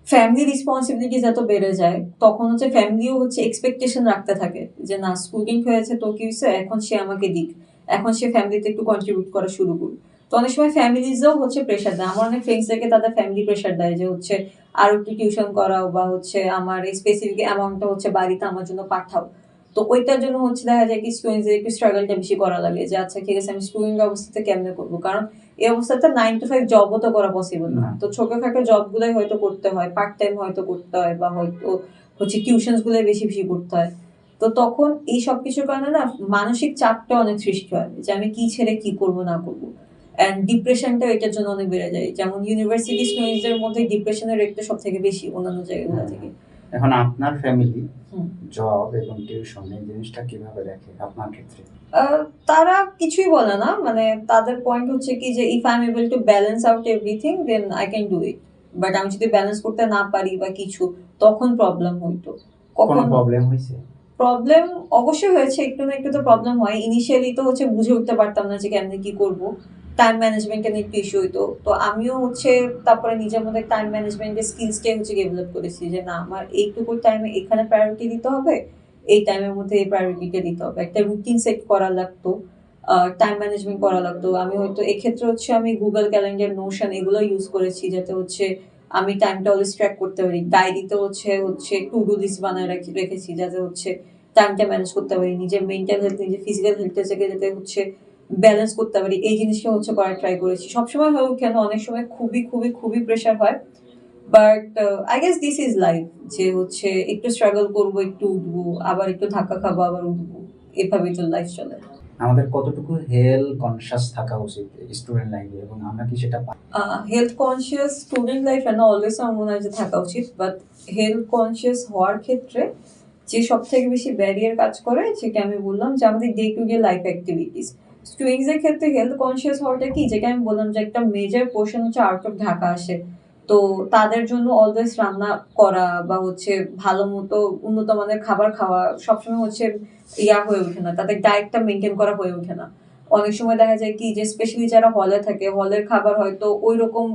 Speaker 1: ফ্যামিলি রেসপন্সিবিলিটি যত বেড়ে যায় তখন হচ্ছে ফ্যামিলিও হচ্ছে এক্সপেকটেশন রাখতে থাকে যে না স্টুডেন্ট হয়েছে তো কি হয়েছে, এখন সে আমাকে দিক, এখন সে ফ্যামিলিতে একটু কন্ট্রিবিউট করা শুরু করুক। তো অনেক সময় ফ্যামিলিজও হচ্ছে প্রেশার দেয়, আমার অনেক ফ্রেন্ডস থেকে তাদের ফ্যামিলি প্রেশার দেয় যে হচ্ছে আরো একটু টিউশন করাও বা হচ্ছে আমার এই স্পেসিফিক অ্যামাউন্টটা হচ্ছে বাড়িতে আমার জন্য পাঠাও। তো ওইটার জন্য হচ্ছে দেখা যায় কি স্টুডেন্টদের একটু স্ট্রাগলটা বেশি করা লাগে, যে আচ্ছা ঠিক আছে আমি স্টুডেন্ট অবস্থাতে কেমনে করবো, কারণ এই অবস্থাতে 9 to 5 জবও তো করা পসিবল না। তো ছোটখাটো জবগুলোই হয়তো করতে হয়, পার্ট টাইম হয়তো করতে হয়, বা হয়তো হচ্ছে টিউশনস গুলো বেশি বেশি করতে হয়। তো তখন এই সবকিছুর কারণে না মানসিক চাপটা অনেক সৃষ্টি হয়, যে আমি কি ছেড়ে কি করবো না করবো। অ্যান্ড ডিপ্রেশনটা এটার জন্য অনেক বেড়ে যায়, যেমন ইউনিভার্সিটি স্টুডেন্টসদের মধ্যে ডিপ্রেশনের রেটটা সব থেকে বেশি অন্যান্য জায়গাগুলো থেকে।
Speaker 2: এখন আপনার ফ্যামিলি
Speaker 1: হুম।
Speaker 2: জব এবং টিউশন এই জিনিসটা কিভাবে দেখে আপনার ক্ষেত্রে?
Speaker 1: তারা কিছুই বলে না, মানে তাদের পয়েন্ট হচ্ছে কি যে if I am able to balance out everything then I can do it, but আমি যদি ব্যালেন্স করতে না পারি বা কিছু, তখন প্রবলেম হইতো।
Speaker 2: কোনো
Speaker 1: কখন
Speaker 2: প্রবলেম হয়েছে?
Speaker 1: প্রবলেম অবশ্যই হয়েছে, একটু না একটু তো প্রবলেম হয়। ইনিশিয়ালি তো হচ্ছে বুঝে উঠতে পারতাম না যে কেমনে কি করব, টাইম ম্যানেজমেন্টের নিয়ে একটু ইস্যু হইতো। তো আমিও হচ্ছে তারপরে নিজের মধ্যে টাইম ম্যানেজমেন্টের স্কিলসটাই হচ্ছে ডেভেলপ করেছি, যে না আমার এইটুকু টাইমে এখানে প্রায়োরিটি দিতে হবে, এই টাইমের মধ্যে এই প্রায়োরিটিটা দিতে হবে, একটা রুটিন সেট করা লাগতো, টাইম ম্যানেজমেন্ট করা লাগতো। আমি হয়তো এক্ষেত্রে হচ্ছে আমি গুগল ক্যালেন্ডার, নোশন এগুলো ইউজ করেছি, যাতে হচ্ছে আমি টাইমটা অলওয়েজ ট্র্যাক করতে পারি। ডায়েরিতে হচ্ছে হচ্ছে টু ডু লিস্ট বানায় রেখেছি, যাতে হচ্ছে টাইমটা ম্যানেজ করতে পারি, নিজের মেন্টাল হেলথ, নিজের ফিজিক্যাল হেলথটাকে যাতে হচ্ছে ব্যালেন্স করতে পারি, এই জিনিসটা হচ্ছে করার ট্রাই করেছি। সবসময় হয়ে ওঠে না, অনেক সময় খুবই খুবই খুবই প্রেশার হয়, but I guess this is life, যে হচ্ছে একটু স্ট্রাগল করবো, একটু উঠবো, আবার একটু ধাক্কা খাবো, আবার উঠবো, এভাবেই তো লাইফ চলে।
Speaker 2: আমাদের কতটুকু হেলথ কনসিয়াস থাকা উচিত স্টুডেন্ট লাইফে, এবং আমরা কি সেটা
Speaker 1: হেলথ কনসিয়াস স্টুডেন্ট লাইফে না অলওয়েজ আমার মনে হয় যে থাকা উচিত, বাট হেলথ কনসিয়াস হওয়ার ক্ষেত্রে যে সব থেকে বেশি ব্যারিয়ার কাজ করে, যেটা আমি বললাম যে আমাদের day to day life activities. Students এর ক্ষেত্রে হেলথ কনসিয়াস হওয়াটা কি, যেটা আমি বললাম যে একটা মেজর পোর্শন হচ্ছে আউট অফ ঢাকা আসে। তো তাদের জন্য অলওয়েজ রান্না করা বা হচ্ছে ভালো মতো উন্নত মানের খাবার খাওয়া সবসময় হচ্ছে হয়ে ওঠে না, তাদের ডায়েটটা মেনটেন করা হয়ে ওঠে না। অনেক সময় দেখা যায় কি যে স্পেশালি যারা হলে থাকে, হলের খাবার হয়তো ওই রকম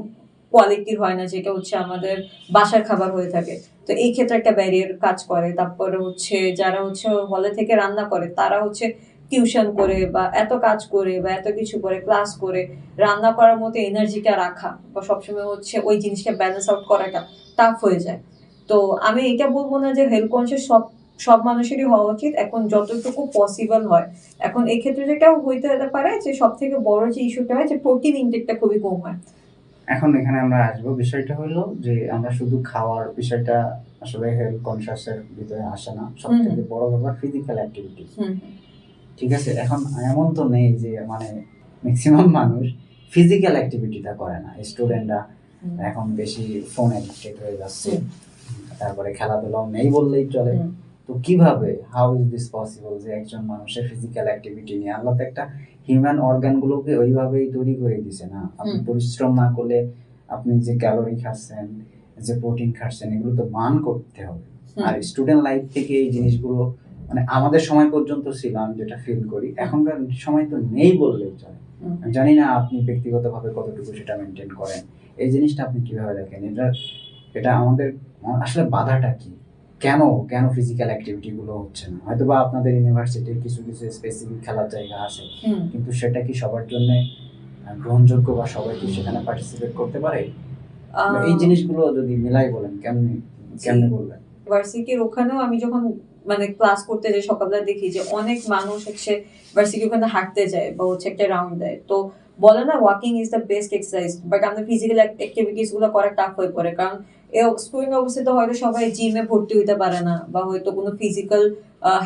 Speaker 1: কোয়ালিটির হয় না যেটা হচ্ছে আমাদের বাসার খাবার হয়ে থাকে। তো এই ক্ষেত্রে একটা ব্যারিয়ার কাজ করে। তারপরে হচ্ছে যারা হচ্ছে হলে থেকে রান্না করে তারা হচ্ছে টিউশন করে বা এত কাজ করে বা এত কিছু করে, ক্লাস করে রান্না করার মতো এনার্জিটা রাখা বা সবসময় হচ্ছে ওই জিনিসটা ব্যালেন্স আউট করাটা টাফ হয়ে যায়। তো আমি এটা বলবো না যে হেলথ কনসিয়াস সব সব মানুষেরই হওয়া উচিত, এখন যতটুকু পসিবল হয়। এখন এক্ষেত্রে যেটা হইতে পারে যে সব থেকে বড় যে ইস্যুটা হয় যে প্রোটিন ইনটেকটা খুবই কম হয়।
Speaker 2: এখন এখানে আমরা আসবো, বিষয়টা হলো যে আমরা শুধু খাওয়ার বিষয়টা আসলে হেলথ কনসিয়াসের ভিতরে আসে না, সব থেকে বড় ব্যাপার ফিজিক্যাল অ্যাক্টিভিটি। ঠিক আছে, এখন এমন তো নেই যে মানে ম্যাক্সিমাম মানুষ ফিজিক্যাল অ্যাক্টিভিটিটা করে না। স্টুডেন্টরা এখন বেশি ফোন অ্যাডিক্টেড হয়ে যাচ্ছে, তারপরে খেলাধুলাও নেই বললেই চলে। তো কিভাবে, হাউ ইজ দিস পসিবল যে একজন মানুষের ফিজিক্যাল অ্যাক্টিভিটি নিয়ে, আল্লাহ তো একটা হিউম্যান অর্গানগুলোকে ওইভাবেই তৈরি করে দিয়েছে না, আপনি পরিশ্রম না করলে আপনি যে ক্যালোরি খাচ্ছেন, যে প্রোটিন খাচ্ছেন, এগুলো তো বার্ন করতে হবে। আর স্টুডেন্ট লাইফ থেকে এই জিনিসগুলো মানে আমাদের সময় পর্যন্ত ছিল, আমি যেটা ফিল করি, এখনকার সময় তো নেই বললেই চলে। আমি জানি না আপনি ব্যক্তিগতভাবে কতটুকু সেটা মেনটেন করেন, এই জিনিসটা আপনি কিভাবে দেখেন? এটা আমাদের আসলে বাধাটা কি? কেন কেন ফিজিক্যাল অ্যাক্টিভিটি গুলো হচ্ছে না? হয়তো বা আপনাদের ইউনিভার্সিটির কিছু কিছু স্পেসিফিক খেলার জায়গা আছে, কিন্তু সেটা কি সবার জন্য গ্রহণযোগ্য বা সবাই কি সেখানে পার্টিসিপেট করতে পারে? এই জিনিসগুলো যদি মিলাই বলেন, কেমনে কেমনে বলবেন?
Speaker 1: ভার্সিটির ওখানেও আমি যখন মানে ক্লাস করতে যাই সকালবেলা দেখি যে অনেক মানুষ হচ্ছে ভার্সিটির ওখানে হাঁটতে যায় বা হচ্ছে একটা রাউন্ড দেয়। তো বলে না walking is the best exercise, but আমাদের ফিজিক্যাল অ্যাক্টিভিটিস গুলো করা টাফ হয়ে পড়ে, কারণ স্টুডেন্ট অবস্থায় তো হয়তো সবাই জিমে ভর্তি হইতে পারে না বা হয়তো কোনো ফিজিক্যাল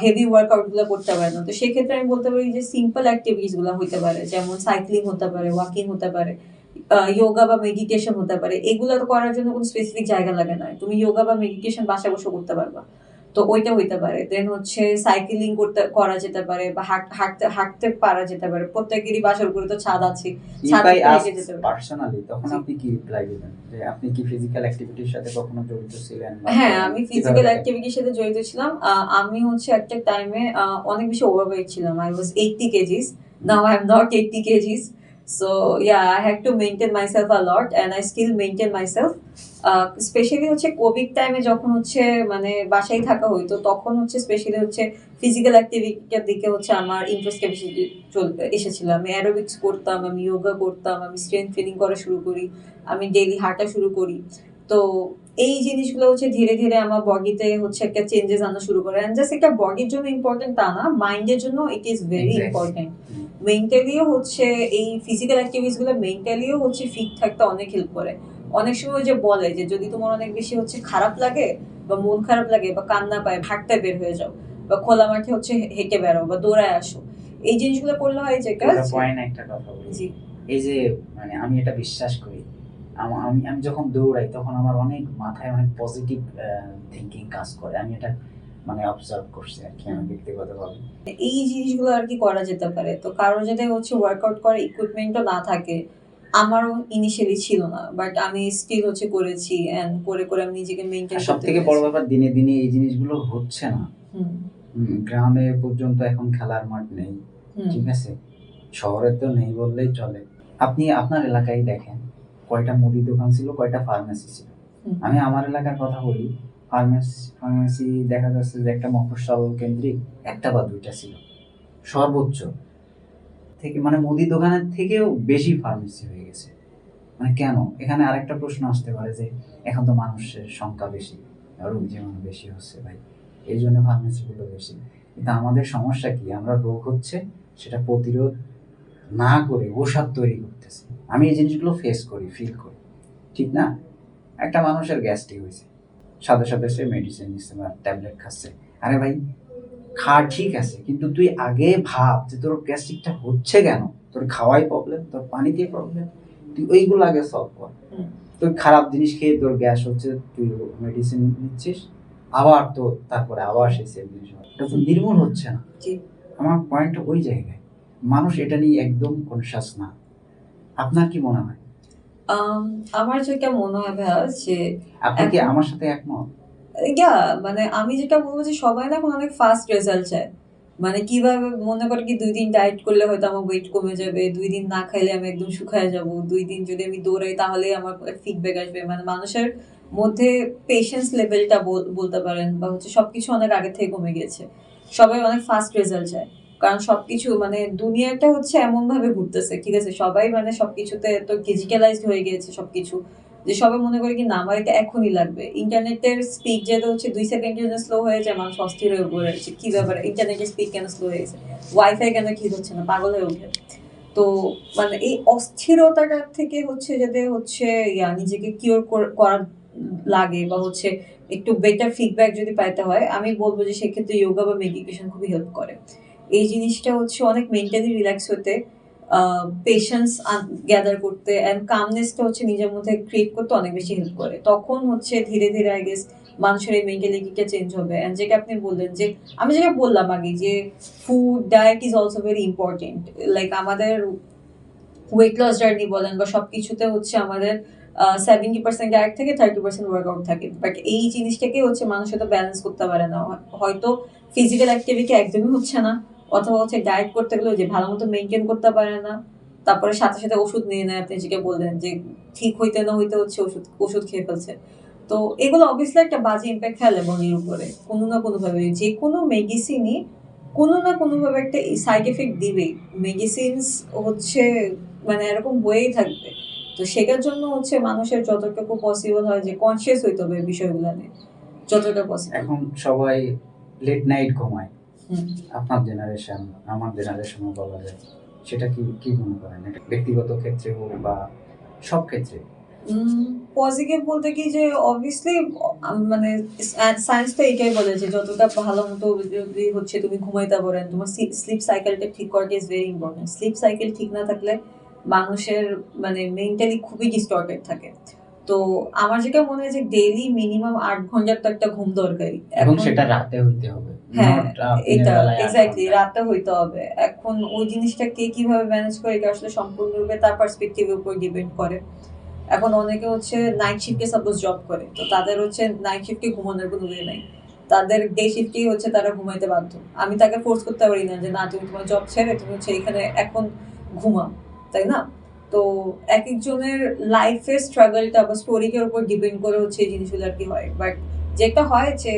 Speaker 1: হেভি ওয়ার্কআউট গুলো করতে পারে না। তো সেক্ষেত্রে আমি বলতে পারি যে সিম্পল অ্যাক্টিভিটিস গুলো হইতে পারে, যেমন সাইক্লিং হতে পারে, ওয়াকিং হতে পারে, যোগা বা মেডিটেশন হতে পারে। এগুলো তো করার জন্য কোনো স্পেসিফিক জায়গা লাগে না, তুমি যোগা বা মেডিটেশন বাসায় বসে করতে পারবা। তো ওইটা হইতে পারে। দেন হচ্ছে সাইক্লিং করা যেতে পারে বা হাঁটতে হাঁটতে পারা যেতে পারে। প্রত্যেকেরই বাসার উপরে তো ছাদ আছে, ছাদে হেঁটে যেতে পারে।
Speaker 2: পার্সোনালি তখন আপনি কি রিপ্লাই দিবেন যে আপনি কি ফিজিক্যাল অ্যাক্টিভিটির সাথে কখনো জড়িত ছিলেন?
Speaker 1: হ্যাঁ, আমি ফিজিক্যাল অ্যাক্টিভিটির সাথে জড়িত ছিলাম। আমি হচ্ছে একটা টাইমে অনেক বেশি ওভারওয়েট ছিলাম। I was 80 kgs. Now I'm not 80 kgs. So yeah, I had to maintain myself a lot and I still maintain myself. Specially হচ্ছে কোভিড টাইমে যখন হচ্ছে মানে বাসায় থাকা হইতো, তখন হচ্ছে স্পেশালি হচ্ছে ফিজিক্যাল অ্যাক্টিভিটির দিকে হচ্ছে আমার ইন্টারেস্টটা বেশি এসেছিল। আমি অ্যারোবিক্স করতাম, আমি যোগা করতাম, আমি স্ট্রেংথ ট্রেনিং করা শুরু করি, আমি ডেইলি হাঁটা শুরু করি। তো এই জিনিসগুলো হচ্ছে ধীরে ধীরে আমার বডিতে হচ্ছে একটা চেঞ্জেস আনা শুরু করে। এন্ড জাস্ট একটা বডির জন্য ইম্পর্টেন্ট তা না, মাইন্ডের জন্য ইট ইজ ভেরি ইম্পর্টেন্ট। মেন্টালিও হচ্ছে এই ফিজিক্যাল অ্যাক্টিভিটিস গুলো মেন্টালিও হচ্ছে ফিট থাকতে অনেক হেল্প করে। অনেক সময় যে বলে যে যদি তোমার অনেক বেশি হচ্ছে খারাপ লাগে বা মন খারাপ লাগে বা কান্না পায়, হাঁটতে বের হয়ে যাও বা খোলা মাঠে হচ্ছে হেঁটে বেড়াও বা দৌড়ায় আসো। এই জিনিসগুলো করলে হয় যে
Speaker 2: পয়েন্ট একটা কথা বলি, এই যে মানে আমি এটা বিশ্বাস করি, আমি আমি যখন দৌড়াই তখন আমার অনেক মাথায় অনেক পজিটিভ থিঙ্কিং কাজ করে। আমি এটা মানে অবজার্ভ করছি আর কি, আমি ব্যক্তিগতভাবে।
Speaker 1: এই জিনিসগুলো আর কি করা যেতে পারে। তো কারো যদি হচ্ছে ওয়ার্কআউট করার ইকুইপমেন্টও না থাকে, আমারও ইনিশিয়ালি ছিল না, বাট আমি স্টিল হচ্ছে করেছি এন্ড করে করে আমি নিজেকে মেইনটেইন করতে।
Speaker 2: সবথেকে বড় ব্যাপার, দিনে দিনে এই জিনিসগুলো হচ্ছে না। গ্রামে পর্যন্ত এখন খেলার মাঠ নেই, ঠিক আছে, শহরে তো নেই বললেই চলে। আপনি আপনার এলাকায় দেখেন কয়টা মুদি দোকান ছিল, কয়টা ফার্মেসি ছিল। আমি আমার এলাকার কথা বলি, ফার্মেসি দেখা যাচ্ছে যে একটা মফস্বল কেন্দ্রিক একটা বা দুইটা ছিল সর্বোচ্চ, থেকে মানে মুদি দোকানের থেকেও বেশি ফার্মেসি হয়ে গেছে। মানে কেন? এখানে আরেকটা প্রশ্ন আসতে পারে যে এখন তো মানুষের সংখ্যা বেশি, রোগ জীবাণু বেশি হচ্ছে ভাই, এই জন্য ফার্মেসিগুলো বেশি। কিন্তু আমাদের সমস্যা কি, আমরা রোগ হচ্ছে সেটা প্রতিরোধ না করে ওষুধ তৈরি করতেছি। আমি এই জিনিসগুলো ফেস করি, ফিল করি, ঠিক না? একটা মানুষের গ্যাস্ট্রিক হয়েছে, সাথে সাথে সে মেডিসিন নিচ্ছে বা ট্যাবলেট খাচ্ছে। আরে ভাই খা, ঠিক আছে, কিন্তু তুই আগে ভাব যে তোর গ্যাস্ট্রিকটা হচ্ছে কেন। তোর খাওয়াই প্রবলেম, তোর পানিতে প্রবলেম, তুই ওইগুলো আগে সলভ কর। তোর খারাপ জিনিস খেয়ে তোর গ্যাস হচ্ছে, তুই মেডিসিন নিচ্ছিস, আবার তো তারপরে আবার সেই সেম জিনিস এটা তো নির্মূল হচ্ছে না। আমার পয়েন্ট ওই জায়গায়, মানুষ এটা নিয়ে একদম কনসাস না। আপনার কি মনে হয়?
Speaker 1: আমার যেটা মনে হয় ভাইয়া যে
Speaker 2: আপনি কি আমার সাথে একমত?
Speaker 1: মানে আমি যেটা বলবো যে সবাই না এখন অনেক ফাস্ট রেজাল্ট চায়। মানে কিভাবে মনে করে কি 2 দিন ডায়েট করলে হয়তো আমার ওয়েট কমে যাবে, 2 দিন না খাইলে আমি একদম শুকায় যাব, 2 দিন যদি আমি দৌড়াই তাহলেই আমার ফিডব্যাক আসবে। মানে মানুষের মধ্যে পেশেন্স লেভেলটা বলতে পারেন বা হচ্ছে সবকিছু অনেক আগে থেকে কমে গেছে। সবাই অনেক ফাস্ট রেজাল্ট চায়। কারণ সবকিছু মানে দুনিয়াটা হচ্ছে এমন ভাবে ঘুরতেছে, ঠিক আছে, সবাই মানে সবকিছুতে তো ডিজিটালাইজড হয়ে গিয়েছে সবকিছু, যে সবাই মনে করে কি না আমার এটা এখনই লাগবে। ইন্টারনেটের স্পিড যেটা হচ্ছে 2 সেকেন্ডের জন্য স্লো হয়ে যায়, মানুষ অস্থির হয়ে পড়ে আছে কি ব্যাপার, ইন্টারনেটের স্পিড কেন স্লো হয়ে গেছে, ওয়াইফাই কেন ঠিক হচ্ছে না, পাগল হয়ে ওঠে। তো মানে এই অস্থিরতাটা থেকে হচ্ছে যাতে হচ্ছে নিজেকে কিওর করার লাগে বা হচ্ছে একটু বেটার ফিডব্যাক যদি পাইতে হয়, আমি বলব যে সেক্ষেত্রে যোগা বা মেডিটেশন খুবই হেল্প করে। এই জিনিসটা হচ্ছে অনেক মেন্টালি রিল্যাক্স হতে, পেশেন্স গ্যাদার করতে অ্যান্ড কামনেসটা হচ্ছে নিজের মধ্যে ক্রিয়েট করতে অনেক বেশি হেল্প করে। তখন হচ্ছে ধীরে, ধীরে আই গেস মানুষের এই মেন্টালিটিটা চেঞ্জ হবে। অ্যান্ড যেটা আপনি বললেন যে, আমি যেটা বললাম আগে যে food, diet is also very important. Like আমাদের ওয়েট লস জার্নি বলেন বা সবকিছুতে হচ্ছে আমাদের 70% ডায়েট থেকে 30% ওয়ার্কআউট থাকে। বাট এই জিনিসটাকে হচ্ছে মানুষ হয়তো ব্যালেন্স করতে পারে না। হয়তো ফিজিক্যাল অ্যাক্টিভিটি একদমই হচ্ছে না, অথবা হচ্ছে ডায়েট করতে গেলেও যে ভালো মতো মেনটেন করতে পারে না। তারপরে সাথে, সাথে ওষুধ নিয়ে নেয়, আপনি যেটা বললেন যে ঠিক হইতে না হইতে হচ্ছে ওষুধ খেয়ে ফেলছে। তো এগুলো অবভিয়াসলি একটা বাজে ইমপ্যাক্ট ফেলে বডির উপরে। কোনো না কোনোভাবে। যেকোনো মেডিসিনই কোনো না কোনোভাবে একটা সাইড এফেক্ট দিবেই। মেডিসিনস হচ্ছে মানে এরকম হয়েই থাকবে। তো সেটার জন্য হচ্ছে মানুষের যতটুকু পসিবল হয় যে কনসিয়াস হইতে হবে এই বিষয়গুলো নিয়ে। যতটা পসিবল।
Speaker 2: এখন সবাই লেট নাইট ঘুমায়।
Speaker 1: হুম।
Speaker 2: আপনার জেনারেশন, আমার জেনারেশনও বলা যায়। সেটা কি মনে করেন? এটা ব্যক্তিগত ক্ষেত্রে হোক বা সব ক্ষেত্রে?
Speaker 1: পজিটিভ বলতে কি যে অবভিয়াসলি মানে সায়েন্স তো এটাই বলে যে যতটা ভালো মতো যদি হচ্ছে তুমি ঘুমাইতে পারেন, তোমার স্লিপ সাইকেলটা ঠিক করাটা is very important. Sleep cycle ঠিক না থাকলে মানুষের মানে মেন্টালি খুবই ডিস্টর্টেড থাকে। তো আমার যেটা মনে হয় যে ডেইলি মিনিমাম 8 ঘন্টার তো একটা ঘুম দরকারি।
Speaker 2: এবং
Speaker 1: এখন
Speaker 2: সেটা রাতে হইতে হবে।
Speaker 1: হ্যাঁ,
Speaker 2: নট দিনের
Speaker 1: এটা
Speaker 2: বেলায় 8
Speaker 1: এক্সাক্টলি
Speaker 2: ঘন্টা।
Speaker 1: রাতে হইতে হবে। এখন ওই জিনিসটা কে কিভাবে ম্যানেজ করে এটা আসলে সম্পূর্ণরূপে তার পার্সপেক্টিভ এর উপর ডিপেন্ড করে। এখন অনেকে হচ্ছে নাইট শিফটে সাপোজ জব করে, তো তাদের হচ্ছে নাইট শিফটে ঘুমানোর কোনো ওয়ে নাই, তাদের ডে শিফটেই হচ্ছে তারা ঘুমাইতে বাধ্য। আমি তাকে ফোর্স করতে পারি না যে না তুমি তোমার জব ছেড়ে তুমি হচ্ছে এখানে এখন ঘুমাও, তাই না? তো এক একজনের লাইফের স্ট্রাগলটা বা স্টোরিকের উপর ডিপেন্ড করে হচ্ছে এই জিনিসগুলো আর কি হয়। বাট যেটা হয় যে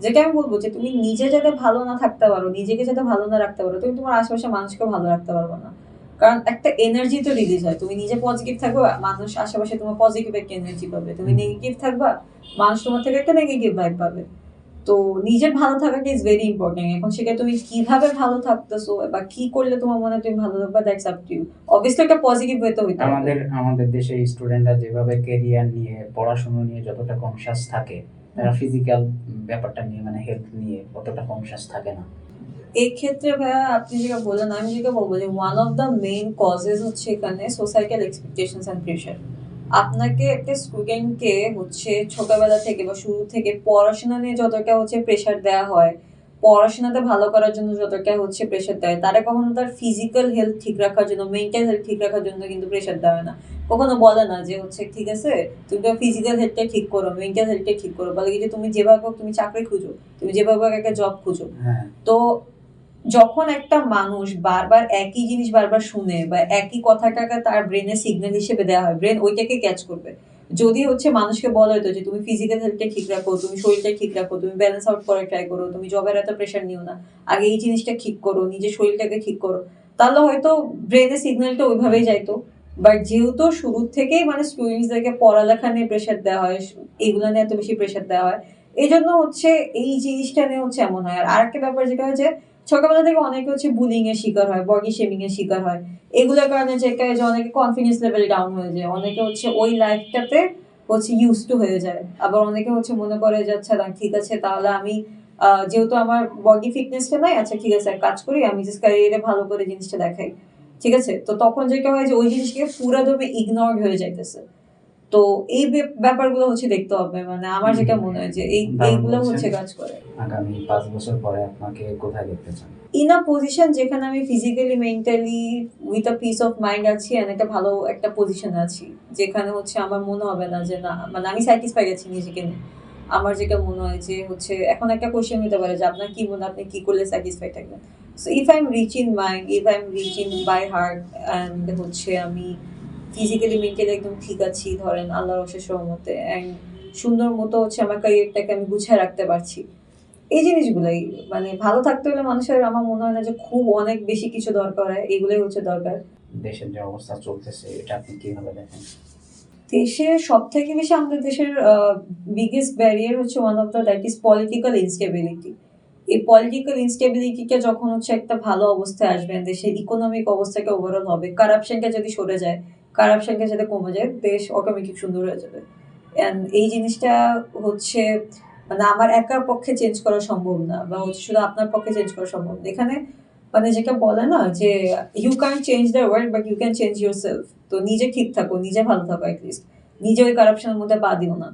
Speaker 1: যেটা আমি বলবো যে তুমি নিজে যাতে ভালো না থাকতে পারো, নিজেকে যাতে ভালো না রাখতে পারো, তুমি তোমার আশেপাশে মানুষকেও ভালো রাখতে পারবে না। কারণ একটা এনার্জি তো রিলিজ হয়। তুমি নিজে পজিটিভ থাকবা, মানুষ আশেপাশে তোমার পজিটিভ একটা এনার্জি পাবে। তুমি নেগেটিভ থাকবা, মানুষ তোমার থেকে একটা নেগেটিভ ভাইব পাবে। তো নিজের ভালো থাকাটা ইজ ভেরি ইম্পর্টেন্ট। এখন সেটা তুমি কিভাবে ভালো থাকতেছো বা কি করলে তোমার মনে হয় তুমি ভালো থাকবা, that's up to you. Obviously একটা পজিটিভ ওয়েতে হইতে হবে।
Speaker 2: আমাদের দেশে স্টুডেন্টরা যেভাবে ক্যারিয়ার নিয়ে, পড়াশোনা নিয়ে যতটা কনসিয়াস থাকে, তারা ফিজিক্যাল ব্যাপারটা নিয়ে মানে হেলথ নিয়ে অতটা কনসিয়াস থাকে না।
Speaker 1: এই ক্ষেত্রে ভাইয়া আপনি যেটা বললেন, আমি যেটা বলবো যে one of the main causes হচ্ছে এখানে সোসাইটাল এক্সপেকটেশনস অ্যান্ড প্রেশার। আপনাকে একটা স্টুডেন্টকে হচ্ছে ছোটবেলা থেকে বা শুরু থেকে পড়াশোনা নিয়ে যতটা হচ্ছে প্রেশার দেওয়া হয়, পড়াশোনাতে ভালো করার জন্য যতটা হচ্ছে প্রেশার দেয়, তারা কখনো তার ফিজিক্যাল হেলথ ঠিক রাখার জন্য, মেন্টাল হেলথ ঠিক রাখার জন্য কিন্তু প্রেশার দেওয়া না। কখনো বলে না যে হচ্ছে ঠিক আছে তুমি তো ফিজিক্যাল হেলথটা ঠিক করো, মেন্টাল হেলথটা ঠিক করো, বলে কি যে তুমি যেভাবে হোক তুমি চাকরি খুঁজো, তুমি যেভাবে হোক একটা জব খুঁজো।
Speaker 2: হ্যাঁ।
Speaker 1: তো যখন একটা মানুষ বারবার একই জিনিস বারবার শুনে বা একই কথাটাকে তার ব্রেনে সিগন্যাল হিসেবে দেওয়া হয়, ব্রেন ওইটাকে ক্যাচ করবে। যদি হচ্ছে মানুষকে বলা হতো যে তুমি ফিজিক্যাল হেলথটা ঠিক রাখো, তুমি শরীরটা ঠিক রাখো, তুমি ব্যালেন্স আউট করার ট্রাই করো, তুমি জবের এত প্রেশার নিও না, আগে এই জিনিসটা ঠিক করো, নিজের শরীরটাকে ঠিক করো, তাহলে হয়তো ব্রেনে সিগন্যালটা ওইভাবেই যাইতো। বাট যেহেতু শুরু থেকেই মানে স্টুডেন্টসদেরকে পড়ালেখা নিয়ে প্রেশার দেওয়া হয়, এগুলো নিয়ে এত বেশি প্রেশার দেওয়া হয়, এই জন্য হচ্ছে এই জিনিসটা নিয়ে হচ্ছে এমন হয়। আর আরেকটা ব্যাপার যেটা হচ্ছে ছোটবেলা থেকে অনেকে হচ্ছে বুলিং এর শিকার হয়, বডি শেমিং এর শিকার হয়। এগুলোর কারণে যে অনেকে কনফিডেন্স লেভেল ডাউন হয়ে যায়, অনেকে হচ্ছে ওই লাইফটাতে হচ্ছে ইউজ টু হয়ে যায়। আবার অনেকে হচ্ছে মনে করে যে আচ্ছা না ঠিক আছে তাহলে আমি যেহেতু আমার বডি ফিটনেসটা নাই, আচ্ছা ঠিক আছে এক কাজ করি, আমি জাস্ট ক্যারিয়ারে ভালো করে জিনিসটা দেখাই, ঠিক আছে। তো তখন যেটা হয় যে ওই জিনিসকে পুরোদমে ইগনোরড হয়ে যাইতেছে। তো এই ব্যাপারগুলো হচ্ছে দেখতে হবে, মানে আমার যেটা মনে হয় যে এইগুলো হচ্ছে কাজ করে।
Speaker 2: আগামী 5 বছর পরে আপনাকে কোথায় দেখতে চান?
Speaker 1: ইন আ পজিশন যেখানে আমি physically mentally with a piece of mind আছি, আর একটা ভালো একটা পজিশনে আছি, যেখানে হচ্ছে আমার মনে হবে না যে না মানে আমি স্যাটিসফাই আছি নিজেকে নিয়ে। আমার যেটা মনে হয় যে হচ্ছে এখন একটা কোশ্চেন হতে পারে যে আপনার কি মনে হয় আপনি কি করলে স্যাটিসফাই থাকবেন। So if I am rich in mind, if I am rich in by heart, and হচ্ছে আমি ফিজিক্যালি মেন্টালি একদম ঠিক আছি ধরেন আল্লাহর অশেষ রহমতে, অ্যান্ড সুন্দর মতো হচ্ছে আমার ক্যারিয়ারটাকে আমি গুছিয়ে রাখতে পারছি, এই জিনিসগুলাই মানে ভালো থাকতে হলে মানুষের আমার মনে হয় না যে খুব অনেক বেশি কিছু দরকার হয়, এগুলোই হচ্ছে দরকার।
Speaker 2: দেশের যে অবস্থা চলতেছে এটা আপনি কিভাবে দেখেন?
Speaker 1: দেশের সব থেকে বেশি আমাদের দেশের বিগেস্ট ব্যারিয়ার হচ্ছে one of the that is political instability. এই পলিটিক্যাল ইনস্টেবিলিটিটা যখন হচ্ছে একটা ভালো অবস্থায় আসবে, দেশের ইকোনমিক অবস্থাকে ওভারঅল হবে, কারাপশনটা যদি সরে যায়, কারাপশনটা যদি কমে যায়, দেশ অটোমেটিক সুন্দর হয়ে যাবে। অ্যান্ড এই জিনিসটা হচ্ছে মানে আমার একার পক্ষে চেঞ্জ করা সম্ভব না, বা হচ্ছে শুধু আপনার পক্ষে চেঞ্জ করা সম্ভব না। এখানে মানে যেটা বলে না যে you can change the world but you can change yourself. তো নিজে ঠিক থাকো, নিজে ভালো থাকো, অ্যাটলিস্ট নিজে ওই কারাপশনের মধ্যে পা দিও না।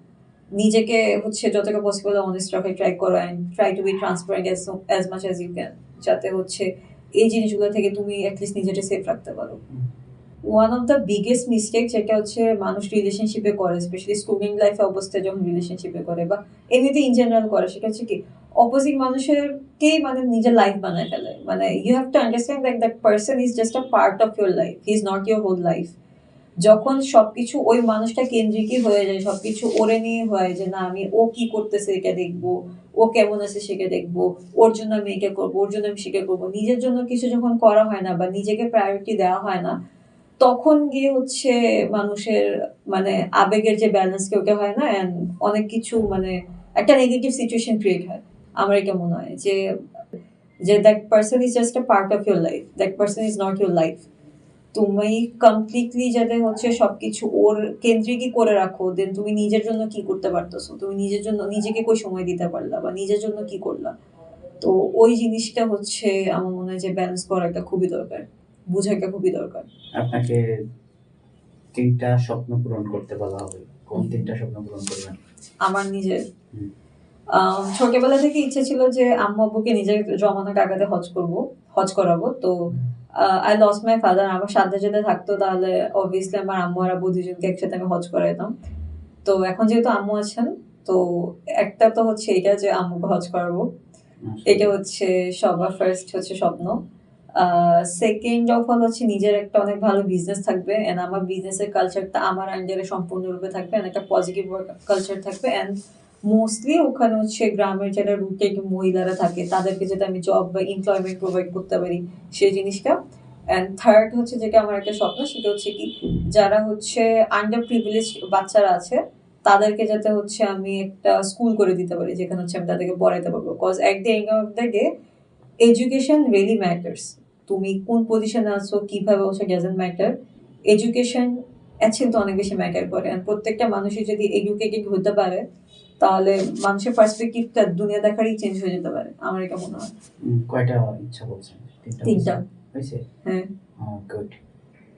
Speaker 1: নিজেকে হচ্ছে যতটা পসিবল অনেস্ট রাখে ট্রাই করো, and try to be transparent as much as you can, যাতে হচ্ছে এই জিনিসগুলো থেকে তুমি অ্যাটলিস্ট নিজেকে সেফ রাখতে পারো। One of the biggest mistake যেটা হচ্ছে মানুষ রিলেশনশিপে করে, স্পেশালি স্টুডেন্ট লাইফে অবস্থায় যখন রিলেশনশিপে করে বা এমনিতে ইন জেনারেল করে, সেটা হচ্ছে কি অপোজিট মানুষেরকেই মানে নিজের লাইফ বানায় ফেলে। মানে you have to understand that that person is just a part of your life, he is not your whole life. যখন সবকিছু ওই মানুষটা কেন্দ্রিকই হয়ে যায়, সবকিছু ওরে নিয়ে হয় যে না আমি ও কি করতেছে এটা দেখবো, ও কেমন আছে সেটা দেখবো, ওর জন্য আমি এটা করবো, ওর জন্য আমি সেটা করবো, নিজের জন্য কিছু যখন করা হয় না বা নিজেকে প্রায়োরিটি দেওয়া হয় না, তখন গিয়ে হচ্ছে মানুষের মানে আবেগের যে ব্যালেন্স ওটা হয় না, অ্যান্ড অনেক কিছু মানে একটা নেগেটিভ সিচুয়েশন ক্রিয়েট হয়। আমার এটা মনে হয় যে যে that person is just a part of your life, that person is not your life. তুমি কমপ্লিটলি যাতে হচ্ছে সবকিছু ওর কেন্দ্রিকই করে রাখো, দেন তুমি নিজের জন্য কি করতে পারতেছো, তুমি নিজের জন্য নিজেকে কই সময় দিতে পারলা বা নিজের জন্য কি করলা। তো ওই জিনিসটা হচ্ছে আমার মনে হয় যে ব্যালেন্স করাটা খুবই দরকার, বোঝাটা খুবই দরকার।
Speaker 2: আপনাকে ৩টা স্বপ্ন পূরণ করতে বলা হবে। কোন ৩টা স্বপ্ন পূরণ করবেন?
Speaker 1: আমার নিজের
Speaker 2: হুম।
Speaker 1: ছোটবেলা থেকে ইচ্ছে ছিল যে আম্মু আব্বুকে নিজের জমানো টাকাতে হজ করাবো। তো আই লস্ট মাই ফাদার। আমার সাথে যদি থাকতো তাহলে অবভিয়াসলি আমার আম্মু আর আব্বু দুজনকে একসাথে আমি হজ করাইতাম। তো এখন যেহেতু আম্মু আছেন, তো একটা তো হচ্ছে এটা যে আম্মুকে হজ করাবো। এটা হচ্ছে সবার ফার্স্ট হচ্ছে স্বপ্ন। সেকেন্ড অফ অল হচ্ছে নিজের একটা অনেক ভালো বিজনেস থাকবে, এন্ড আমার বিজনেসের কালচারটা আমার আন্ডারে সম্পূর্ণরূপে থাকবে, এন্ড একটা পজিটিভ ওয়ার্ক কালচার থাকবে, এন্ড মোস্টলি ওখানে হচ্ছে গ্রামের যারা রুটেড মহিলারা থাকে তাদেরকে যাতে আমি জব বা এমপ্লয়মেন্ট প্রোভাইড করতে পারি, সেই জিনিসটা। অ্যান্ড থার্ড হচ্ছে যেটা আমার একটা স্বপ্ন, সেটা হচ্ছে কি যারা হচ্ছে আন্ডার প্রিভিলেজ বাচ্চারা আছে তাদেরকে যাতে হচ্ছে আমি একটা স্কুল করে দিতে পারি, যেখানে হচ্ছে আমি তাদেরকে পড়াইতে পারবো। Cause at the end of the day education really matters. তুমি কোন পজিশনে আছো, কিভাবে হচ্ছে ডাজন্ট ম্যাটার, এডুকেশন তো অনেক বেশি ম্যাটার করে। আর প্রত্যেকটা মানুষই যদি এডুকেটেড হতে পারে তাহলে মানুষের পার্সপেক্টিভটা দুনিয়া দেখারই চেঞ্জ হয়ে যেতে পারে, আমার এটা মনে হয়।
Speaker 2: কয়টা ইচ্ছা বলছেন?
Speaker 1: 3টা।
Speaker 2: হয়েছে?
Speaker 1: হ্যাঁ।
Speaker 2: গুড।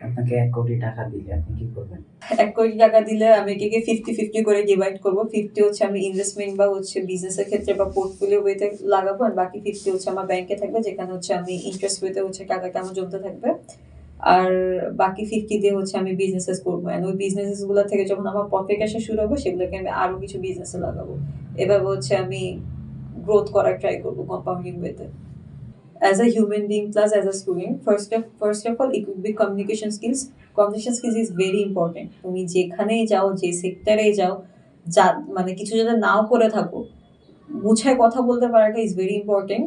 Speaker 2: আপনাকে ১ কোটি টাকা দিলে আপনি কি করবেন?
Speaker 1: 1 কোটি টাকা দিলে আমি এটাকে 50-50 করে ডিভাইড করবো। 50 হচ্ছে আমি ইনভেস্টমেন্ট বা হচ্ছে বিজনেসের ক্ষেত্রে বা পোর্টফোলিও ওয়েতে লাগাবো, আর বাকি 50 হচ্ছে আমার ব্যাংকে থাকবে, যেখানে হচ্ছে আমি ইন্টারেস্ট ওয়েতে হচ্ছে টাকাটা আমার জমতে থাকবে। আর বাকি 50 দিয়ে হচ্ছে আমি বিজনেসেস করবো, এন্ড ওই বিজনেসেস গুলো থেকে যখন আমার প্রফিট আসা শুরু হবে সেগুলোকে আমি আরো কিছু বিজনেসে লাগাবো। এভাবে হচ্ছে আমি গ্রোথ করার ট্রাই করবো কম্পাউন্ডিং ওয়েতে। As a human being plus as a student, first of all it would be communication skills. Communication skills is very important. তুমি যেখানেই যাও, যে সেক্টরে যাও, যা মানে কিছু যদি নাও করে থাকো, গুছায় কথা বলতে পারাটা ইজ ভেরি ইম্পর্টেন্ট।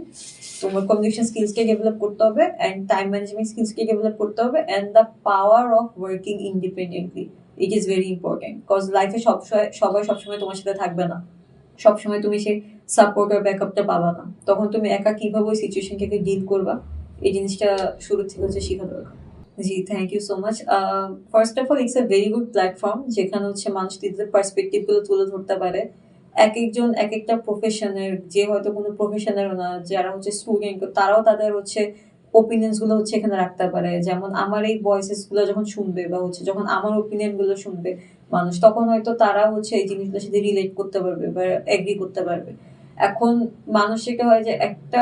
Speaker 1: তোমার কমিউনিকেশন স্কিলসকে ডেভেলপ করতে হবে, অ্যান্ড টাইম ম্যানেজমেন্ট স্কিলসকে ডেভেলপ করতে হবে, and the power of working independently, it is very important. Cause লাইফে সবাই সবসময় তোমার সাথে থাকবে না, সবসময় তুমি সেই সাপোর্ট আর ব্যাকআপটা পাবা না, তখন তুমি একা কিভাবে ওই সিচুয়েশনটাকে ডিল করবা, এই জিনিসটা শুরু থেকে হচ্ছে শেখা দরকার। জি, thank you so much. First of all it's a very good platform, যেখানে হচ্ছে মানুষ নিজেদের পার্সপেক্টিভগুলো তুলে ধরতে পারে। এক একজন এক একটা প্রফেশনের, যে হয়তো কোনো প্রফেশনেরও না, যারা হচ্ছে স্টুডেন্ট, তারাও তাদের হচ্ছে ওপিনিয়ন্স গুলো হচ্ছে এখানে রাখতে পারে। যেমন আমার এই ভয়েসেস গুলো যখন শুনবে বা হচ্ছে যখন আমার ওপিনিয়ন গুলো শুনবে মানুষ, তখন হয়তো তারা হচ্ছে এই জিনিসগুলোর সাথে রিলেট করতে পারবে বা এগ্রি করতে পারবে। এখন মানুষ যেটা হয় যে একটা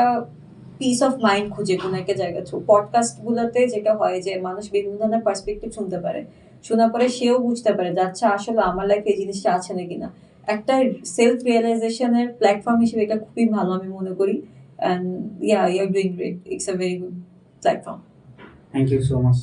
Speaker 1: পিস অফ মাইন্ড খুঁজে কোনো একটা জায়গা থ্রু পডকাস্ট গুলোতে, যেটা হয় যে মানুষ বিভিন্ন ধরনের পার্সপেক্টিভ শুনতে পারে, শোনার পরে সেও বুঝতে পারে যে আচ্ছা আসলে আমার লাইফে এই জিনিসটা আছে নাকি না। একটা সেলফ রিয়েলাইজেশনের প্ল্যাটফর্ম হিসেবে এটা খুবই ভালো আমি মনে করি। And yeah, you are doing great, it's a very good platform.
Speaker 2: Thank you so much.